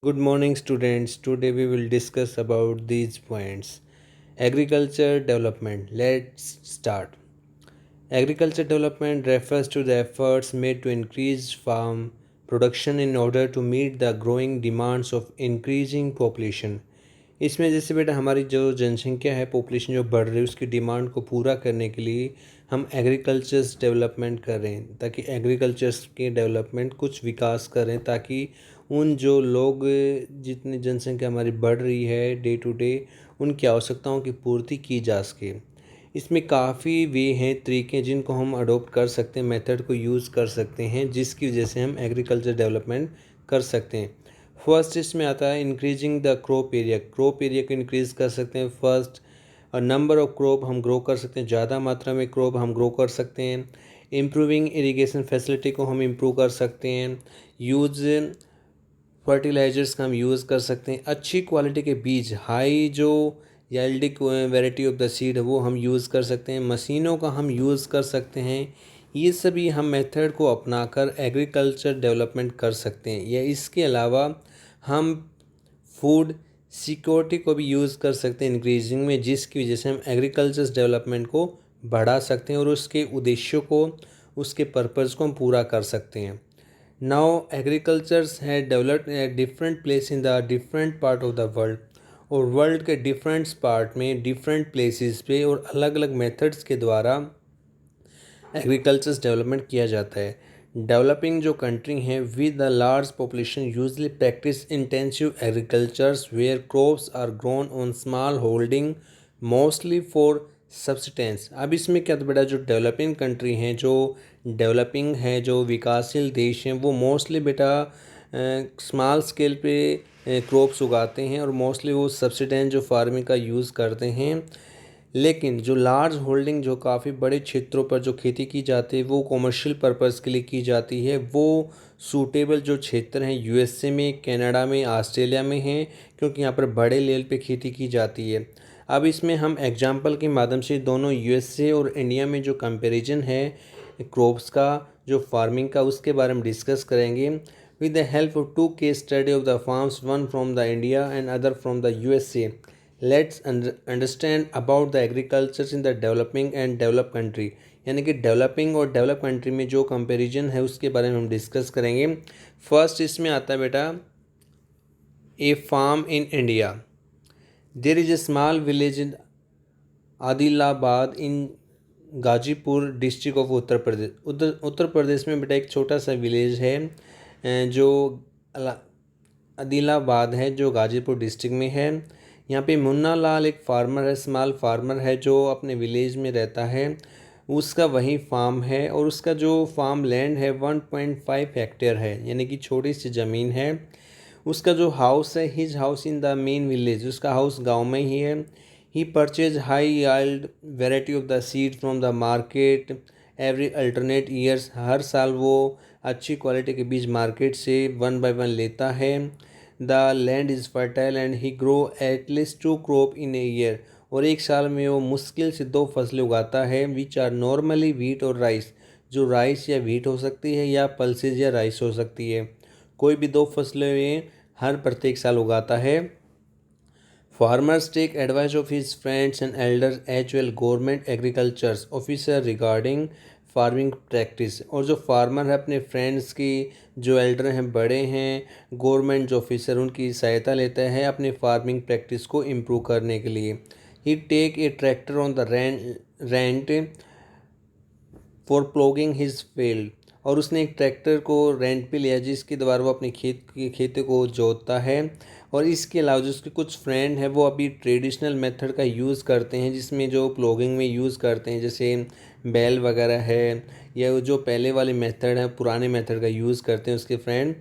Good morning, students. Today we will discuss about these points. Agriculture development. Let's start. Agriculture development refers to the efforts made to increase farm production in order to meet the growing demands of increasing population. इसमें जैसे बेटा हमारी जो जनसंख्या है, population जो बढ़ रही है, उसकी डिमांड को पूरा करने के लिए हम एग्रीकल्चर्स डेवलपमेंट कर रहे हैं, ताकि एग्रीकल्चर्स के डेवलपमेंट कुछ विकास करें, ताकि उन जो लोग जितनी जनसंख्या हमारी बढ़ रही है डे टू डे, उनकी आवश्यकताओं की पूर्ति की जा सके। इसमें काफ़ी वे हैं, तरीके हैं जिनको हम अडोप्ट कर सकते हैं, मेथड को यूज़ कर सकते हैं, जिसकी वजह से हम एग्रीकल्चर डेवलपमेंट कर सकते हैं। फर्स्ट इसमें आता है increasing the crop area. Crop area को इंक्रीज़ कर सकते हैं। फर्स्ट और नंबर ऑफ क्रॉप हम ग्रो कर सकते हैं, ज़्यादा मात्रा में क्रॉप हम ग्रो कर सकते हैं। इम्प्रूविंग इरिगेशन फैसिलिटी को हम इम्प्रूव कर सकते हैं। यूज़ फर्टिलाइजर्स का हम यूज़ कर सकते हैं। अच्छी क्वालिटी के बीज, हाई जो yielding variety of the seed है, वो हम यूज़ कर सकते हैं। मशीनों का हम यूज़ कर सकते हैं। ये सभी हम मेथड को अपनाकर एग्रीकल्चर डेवलपमेंट कर सकते हैं। या इसके अलावा हम फूड सिक्योरिटी को भी यूज़ कर सकते हैं इंक्रीजिंग में, जिसकी वजह से हम एग्रीकल्चर डेवलपमेंट को बढ़ा सकते हैं और उसके उद्देश्यों को, उसके पर्पज़ को हम पूरा कर सकते हैं। Now agricultures had developed at different place in the different part of the world, और वर्ल्ड के डिफरेंट पार्ट में डिफरेंट प्लेसेस पे और अलग अलग मेथड्स के द्वारा एग्रीकल्चर डेवलपमेंट किया जाता है। डेवलपिंग जो कंट्री हैं with the large population usually practice intensive agricultures where crops are grown on small holding mostly for subsistence. अब इसमें क्या, तो बेटा जो डेवलपिंग कंट्री हैं, जो डेवलपिंग है, जो विकासशील देश हैं, वो मोस्टली बेटा स्मॉल स्केल पे क्रॉप्स उगाते हैं और मोस्टली वो सब्सिडेंस जो फार्मिंग का यूज़ करते हैं। लेकिन जो लार्ज होल्डिंग, जो काफ़ी बड़े क्षेत्रों पर जो खेती की जाती है, वो कमर्शियल पर्पज़ के लिए की जाती है। वो सूटेबल जो क्षेत्र हैं यूएसए में, कनाडा में, ऑस्ट्रेलिया में हैं, क्योंकि यहाँ पर बड़े लेवल पे खेती की जाती है। अब इसमें हम एग्जांपल के माध्यम से दोनों यूएसए और इंडिया में जो कंपैरिजन है क्रॉप्स का, जो फार्मिंग का, उसके बारे में डिस्कस करेंगे with the help of two case study of the farms, one from the India and other from the USA. Let's understand about the agriculture in the developing and develop country. यानी कि developing और develop country में जो comparison है उसके बारे में हम डिस्कस करेंगे। फर्स्ट इसमें आता है बेटा a farm in India. There is a small village in Adilabad in Ghazipur district of Uttar Pradesh. Uttar Pradesh में बेटा एक छोटा सा विलेज है जो आदिलाबाद है, जो गाजीपुर डिस्ट्रिक्ट में है। यहाँ पे मुन्ना लाल एक फार्मर है, स्मॉल फार्मर है, जो अपने विलेज में रहता है। उसका वही फार्म है और उसका जो फार्म लैंड है 1.5 हेक्टेयर है, यानी कि छोटी सी ज़मीन है। उसका जो हाउस है, his house in the main village, उसका हाउस गांव में ही है। He purchase high yield variety of the seed from the market every alternate years. हर साल वो अच्छी क्वालिटी के बीज मार्केट से वन बाय वन लेता है। The land is fertile and he grow at least 2 crop in a year. और एक साल में वो मुश्किल से 2 फसलें उगाता है, विच आर नॉर्मली व्हीट और राइस। जो राइस या व्हीट हो सकती है, या पल्सेज या राइस हो सकती है। कोई भी 2 फसलें हर प्रत्येक साल उगाता है। Farmers take advice of his friends and elders as well government agricultures officer regarding farming practice. और जो फार्मर है अपने फ्रेंड्स की, जो एल्डर हैं, बड़े हैं, गवर्नमेंट जो ऑफिसर, उनकी सहायता लेता है अपनी फार्मिंग प्रैक्टिस को इम्प्रूव करने के लिए। He take a tractor on the rent for ploughing his field. और उसने एक ट्रैक्टर को रेंट पे लिया, जिसके द्वारा वो अपनी खेतों को जोतता है। और इसके अलावा जो उसके कुछ फ्रेंड हैं, वो अभी ट्रेडिशनल मेथड का यूज़ करते हैं, जिसमें जो प्लॉगिंग में यूज़ करते हैं, जैसे बैल वगैरह है, या वो जो पहले वाले मेथड है, पुराने मेथड का यूज़ करते हैं उसके friend.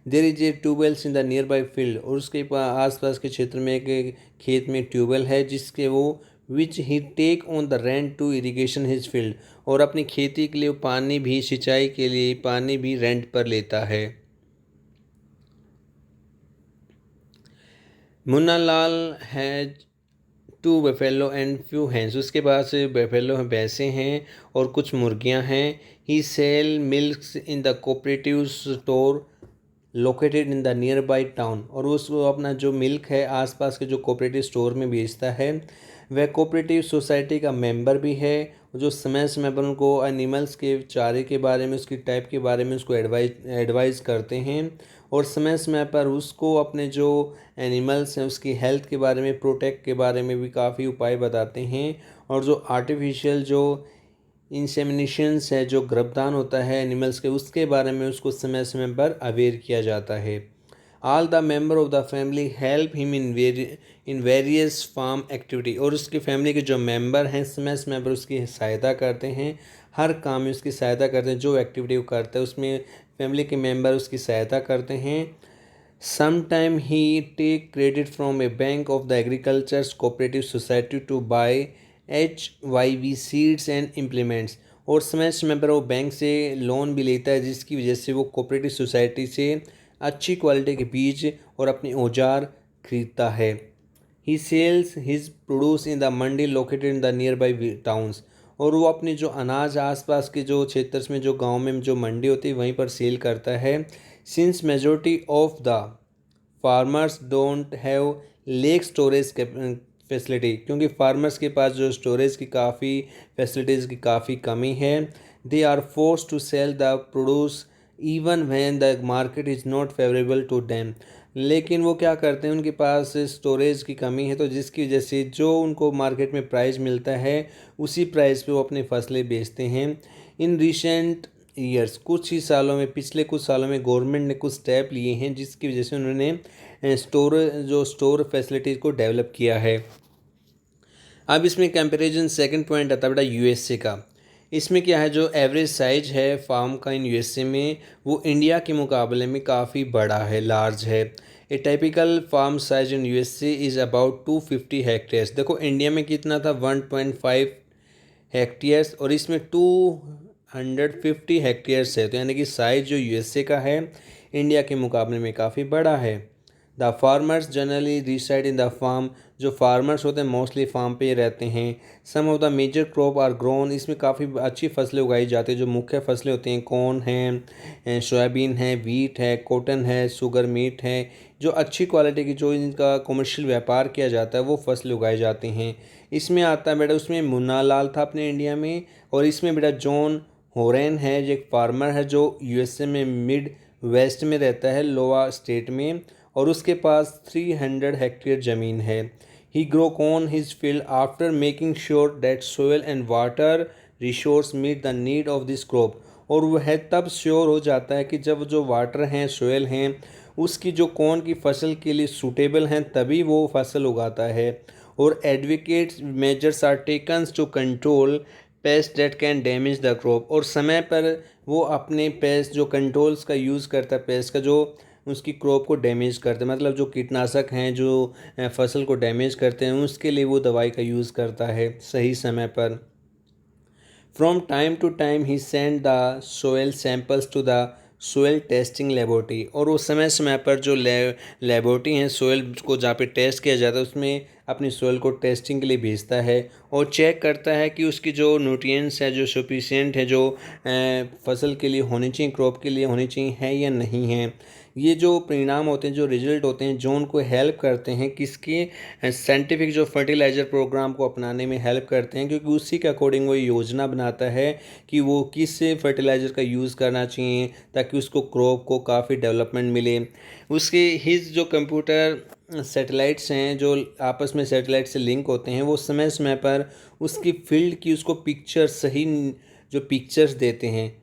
There is a tubewells in the near by field. और उसके आसपास के क्षेत्र में एक खेत में ट्यूबवेल है, जिसके वो which he take on the rent to irrigation his field. और अपनी खेती के लिए पानी भी, सिंचाई के लिए पानी भी रेंट पर लेता है। Munna Lal has 2 buffalo and few hens. उसके पास बफेलो हैं, भैंसें हैं, और कुछ मुर्गियां हैं। He sell milks in the cooperative store located in the near by town, और उसको अपना जो मिल्क है आसपास के जो कोऑपरेटिव स्टोर में बेचता है। वह कोऑपरेटिव सोसाइटी का मेंबर भी है, जो समय समय पर उनको एनिमल्स के चारे के बारे में, उसकी टाइप के बारे में उसको एडवाइस करते हैं, और समय समय पर उसको अपने जो एनिमल्स हैं उसकी हेल्थ के बारे में, प्रोटेक्ट के बारे में भी काफ़ी उपाय बताते हैं। और जो आर्टिफिशियल जो इंसेमिनेशंस है, जो गर्भधान होता है एनिमल्स के, उसके बारे में उसको समय समय पर अवेयर किया जाता है। All the member of the family help him in various farm activity, और उसकी फैमिली के जो मेंबर हैं समय समय पर उसकी सहायता करते हैं, हर काम में उसकी सहायता करते हैं। जो एक्टिविटी वो करता है उसमें फैमिली के मेंबर उसकी सहायता करते हैं। Sometime he take credit from a bank of the agriculture's cooperative society to buy HYV seeds and implements, और समय समय पर वो बैंक से लोन भी लेता है, जिसकी वजह से वो कोऑपरेटिव सोसाइटी से अच्छी क्वालिटी के बीज और अपने औजार खरीदता है। He sells his produce in the mandi located in the near by towns, और वो अपनी जो अनाज आसपास के जो क्षेत्र में, जो गांव में जो मंडी होती है वहीं पर सेल करता है। Since majority of the farmers don't have lake storage facility, क्योंकि फार्मर्स के पास जो स्टोरेज की काफ़ी फैसिलिटीज़ की काफ़ी कमी है। They are force to sell the produce even when the market is not favourable to them, लेकिन वो क्या करते हैं, उनके पास स्टोरेज की कमी है, तो जिसकी वजह से जो उनको मार्केट में प्राइस मिलता है उसी प्राइस पे वो अपनी फसलें बेचते हैं। इन रिसेंट ईयर्स, कुछ ही सालों में, पिछले कुछ सालों में गवर्नमेंट ने कुछ स्टेप लिए हैं जिसकी वजह से उन्होंने स्टोर फैसिलिटीज़ को डेवलप किया है। अब इसमें कंपैरिजन सेकंड पॉइंट आता है बेटा यूएसए का। इसमें क्या है, जो एवरेज साइज है फार्म का इन यूएसए में, वो इंडिया के मुकाबले में काफ़ी बड़ा है, लार्ज है। A typical farm size in USA is about 250 hectares. देखो इंडिया में कितना था, 1.5 हेक्टेयर्स, और इसमें 250 हेक्टेयर्स है, तो यानी कि साइज जो यूएसए का है इंडिया के मुकाबले में काफ़ी बड़ा है। The farmers generally reside in the farm, जो फार्मर्स होते हैं मोस्टली फार्म पे ही रहते हैं। Some of the major crop are grown, इसमें काफ़ी अच्छी फसलें उगाई जाती हैं। जो मुख्य फसलें होती हैं, कॉर्न है, सोयाबीन है, वीट है, कॉटन है, शुगर मीट है। जो अच्छी क्वालिटी की, जो इनका कमर्शियल व्यापार किया जाता है, वो फसलें उगाई जाती हैं। इसमें आता है बेटा, उसमें मुन्ना लाल था अपने इंडिया में, और इसमें बेटा जॉन होरेन है, जो एक फार्मर है जो यूएसए में मिड वेस्ट में रहता है, लोआ स्टेट में, और उसके पास 300 हेक्टेयर ज़मीन है। He grow corn his field after making sure that soil and water resource meet the need of this crop, और वह तब श्योर हो जाता है कि जब जो वाटर हैं, सोयल हैं, उसकी जो कॉर्न की फसल के लिए सूटेबल हैं, तभी वो फसल उगाता है। और advocate measures are taken to control pest that can damage the crop, और समय पर वो अपने पेस्ट जो कंट्रोल्स का यूज़ करता है, पेस्ट का जो उसकी क्रॉप को डैमेज करते हैं, मतलब जो कीटनाशक हैं जो फसल को डैमेज करते हैं, उसके लिए वो दवाई का यूज़ करता है सही समय पर। From time to time he send the soil samples to the soil testing laboratory, और वो समय समय पर जो लेबोरेटरी हैं सोयल को जहाँ पे टेस्ट किया जाता है उसमें अपनी सोयल को टेस्टिंग के लिए भेजता है, और चेक करता है कि उसकी जो न्यूट्रिएंट्स है, जो सफिशिएंट है, जो फसल के लिए होनी चाहिए, क्रॉप के लिए होनी चाहिए, है या नहीं है। ये जो परिणाम होते हैं, जो रिजल्ट होते हैं, जो उनको हेल्प करते हैं किसके, साइंटिफिक जो फर्टिलाइज़र प्रोग्राम को अपनाने में हेल्प करते हैं, क्योंकि उसी के अकॉर्डिंग वो योजना बनाता है कि वो किस फर्टिलाइज़र का यूज़ करना चाहिए ताकि उसको क्रॉप को काफ़ी डेवलपमेंट मिले। उसके हिज जो कंप्यूटर सैटेलाइट्स हैं, जो आपस में सैटेलाइट से लिंक होते हैं, वो समय समय पर उसकी फील्ड की उसको पिक्चर, सही जो पिक्चर्स देते हैं।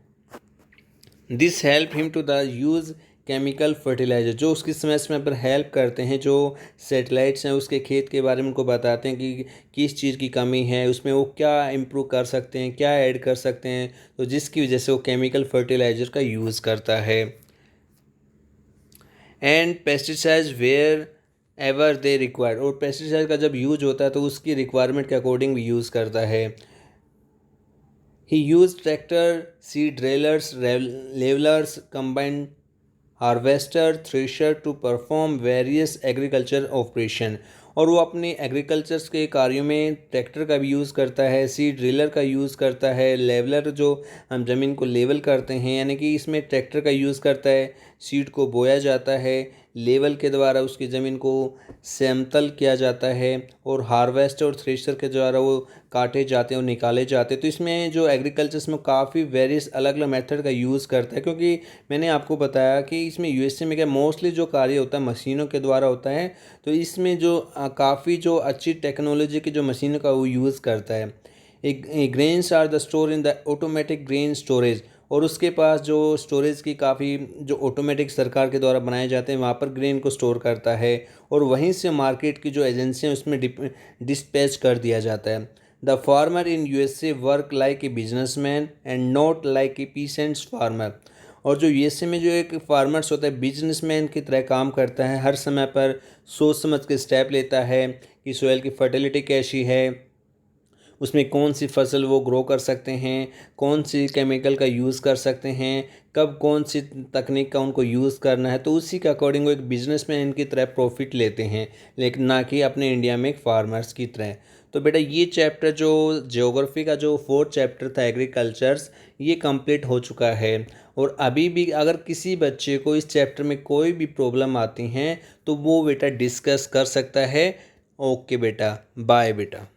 This help him to the use chemical fertiliser, जो उसकी समय समय पर हेल्प करते हैं। जो सैटेलाइट्स हैं उसके खेत के बारे में उनको बताते हैं कि किस चीज़ की कमी है, उसमें वो क्या इम्प्रूव कर सकते हैं, क्या ऐड कर सकते हैं, तो जिसकी वजह से वो केमिकल फर्टिलाइज़र का यूज़ करता है। And pesticides wherever they required, और पेस्टिसाइड का जब यूज होता है तो उसकी रिक्वायरमेंट के अकॉर्डिंग भी यूज़ करता है। He use tractor, seed drillers, levellers, combine harvester, thresher to perform various agriculture operation, और वो अपने एग्रीकल्चर्स के कार्यों में ट्रैक्टर का भी यूज़ करता है, सीड ड्रिलर का यूज़ करता है, लेवलर जो हम ज़मीन को लेवल करते हैं यानी कि इसमें ट्रैक्टर का यूज़ करता है। सीड को बोया जाता है, लेवल के द्वारा उसकी ज़मीन को समतल किया जाता है और हार्वेस्ट और थ्रेशर के द्वारा वो काटे जाते हैं और निकाले जाते हैं। तो इसमें जो एग्रीकल्चर्स में काफ़ी वेरियस अलग अलग मेथड का यूज़ करता है, क्योंकि मैंने आपको बताया कि इसमें यूएसए में क्या मोस्टली जो कार्य होता है मशीनों के द्वारा होता है। तो इसमें जो काफ़ी जो अच्छी टेक्नोलॉजी की जो मशीनों का वो यूज़ करता है। एक grains are the store in the automatic grain storage, और उसके पास जो स्टोरेज की काफ़ी जो ऑटोमेटिक सरकार के द्वारा बनाए जाते हैं वहाँ पर ग्रेन को स्टोर करता है और वहीं से मार्केट की जो एजेंसियाँ उसमें डिस्पैच कर दिया जाता है। The farmer in USA work like a businessman and not like a peasants farmer. और जो यूएसए में जो एक फार्मर्स होता है बिजनेसमैन की तरह काम करता है, हर समय पर सोच समझ के स्टेप लेता है कि सोयल की फर्टिलिटी कैसी है, उसमें कौन सी फसल वो ग्रो कर सकते हैं, कौन सी केमिकल का यूज़ कर सकते हैं, कब कौन सी तकनीक का उनको यूज़ करना है। तो उसी के अकॉर्डिंग वो एक बिजनेसमैन की तरह प्रॉफिट लेते हैं, लेकिन ना कि अपने इंडिया में एक फार्मर्स की तरह। तो बेटा ये चैप्टर जो ज्योग्राफी का जो 4th चैप्टर था एग्रीकल्चर्स, ये कंप्लीट हो चुका है। और अभी भी अगर किसी बच्चे को इस चैप्टर में कोई भी प्रॉब्लम आती हैं तो वो बेटा डिस्कस कर सकता है। ओके बेटा, बाय बेटा।